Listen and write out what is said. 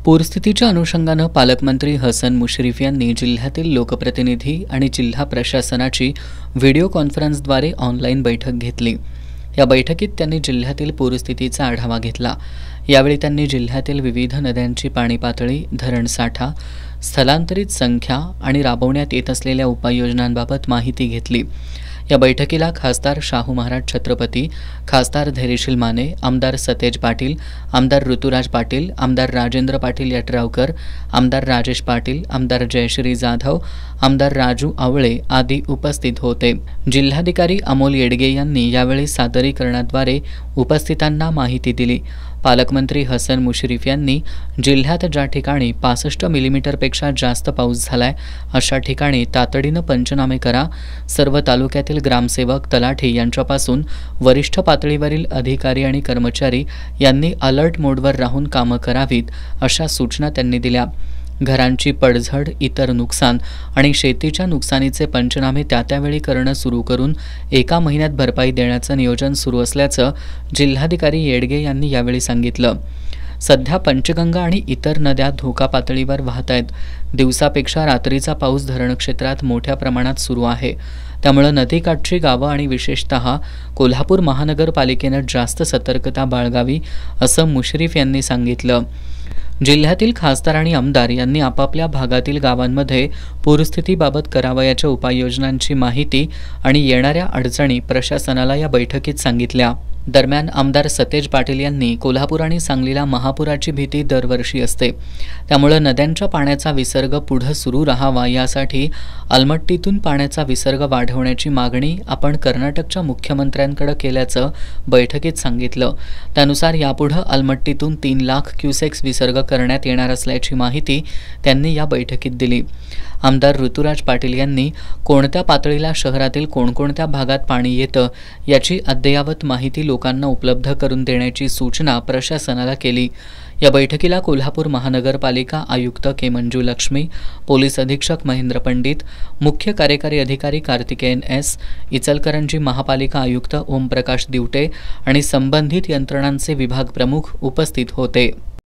पूरस्थितीच्या अनुषंगानं पालकमंत्री हसन मुश्रीफ यांनी जिल्ह्यातील लोकप्रतिनिधी आणि जिल्हा प्रशासनाची व्हिडिओ कॉन्फरन्सद्वारे ऑनलाईन बैठक घेतली। या बैठकीत त्यांनी जिल्ह्यातील पूरस्थितीचा आढावा घेतला। यावेळी त्यांनी जिल्ह्यातील विविध नद्यांची पाणी पातळी, धरण साठा, स्थलांतरित संख्या आणि राबवण्यात येत असलेल्या उपाययोजनांबाबत माहिती घेतली। या बैठकीला खासदार शाहू महाराज छत्रपती, खासदार धैर्यशील माने, आमदार सतेज पाटील, आमदार ऋतुराज पाटील, आमदार राजेंद्र पाटील यड्रावकर, आमदार राजेश पाटील, आमदार जयश्री जाधव, आमदार राजू आवळे आदी उपस्थित होते। जिल्हाधिकारी अमोल येडगे यांनी यावेळी सादरीकरणाद्वारे उपस्थितांना माहिती दिली। पालकमंत्री हसन मुश्रीफ यांनी जिल्ह्यात ज्या ठिकाणी 65 मिलीमीटरपेक्षा जास्त पाऊस झालाय अशा ठिकाणी तातडीनं पंचनामे करा। सर्व तालुक्यातील ग्रामसेवक, तलाठी यांच्यापासून वरिष्ठ पातळीवरील अधिकारी आणि कर्मचारी यांनी अलर्ट मोडवर राहून कामं करावीत अशा सूचना त्यांनी दिल्या। घरांची पडझड, इतर नुकसान आणि शेतीच्या नुकसानीचे पंचनामे त्यावेळी करणं सुरू करून 1 महिन्यात भरपाई देण्याचं नियोजन सुरू असल्याचं जिल्हाधिकारी येडगे यांनी यावेळी सांगितलं। सध्या पंचगंगा आणि इतर नद्या धोका पातळीवर वाहत आहेत। दिवसापेक्षा रात्रीचा पाऊस धरण क्षेत्रात मोठ्या प्रमाणात सुरू आहे। त्यामुळे नदीकाठची गावं आणि विशेषतः कोल्हापूर महानगरपालिकेनं जास्त सतर्कता बाळगावी असं मुश्रीफ यांनी सांगितलं। जिल्ह्यातील खासदार आणि आमदार यांनी आपापल्या भागातील गावांमध्ये पूरस्थितीबाबत करावयाच्या उपाययोजनांची माहिती आणि येणाऱ्या अडचणी प्रशासनाला या बैठकीत सांगितल्या। दरम्यान आमदार सतेज पाटील यांनी कोल्हापूर आणि सांगलीला महापुराची भीती दरवर्षी असते, त्यामुळे नद्यांच्या पाण्याचा विसर्ग पुढे सुरू राहावा यासाठी अलमट्टीतून पाण्याचा विसर्ग वाढवण्याची मागणी आपण कर्नाटकच्या मुख्यमंत्र्यांकडे केल्याचं बैठकीत सांगितलं। त्यानुसार यापुढे अलमट्टीतून 3 लाख क्युसेक्स विसर्ग करण्यात येणार असल्याची माहिती त्यांनी या बैठकीत दिली। आमदार ऋतुराज पाटील यांनी कोणत्या पातळीला शहरातील कोणकोणत्या भागात पाणी येतं याची अद्ययावत माहिती लोकांना उपलब्ध करून देण्याची सूचना प्रशासनाला केली। या बैठकीला कोल्हापूर महानगरपालिका आयुक्त के मंजू लक्ष्मी, पोलीस अधीक्षक महेंद्र पंडित, मुख्य कार्यकारी अधिकारी कार्तिकेयन एस, इचलकरंजी महापालिका आयुक्त ओमप्रकाश दिवटे आणि संबंधित यंत्रणांचे विभाग प्रमुख उपस्थित होते।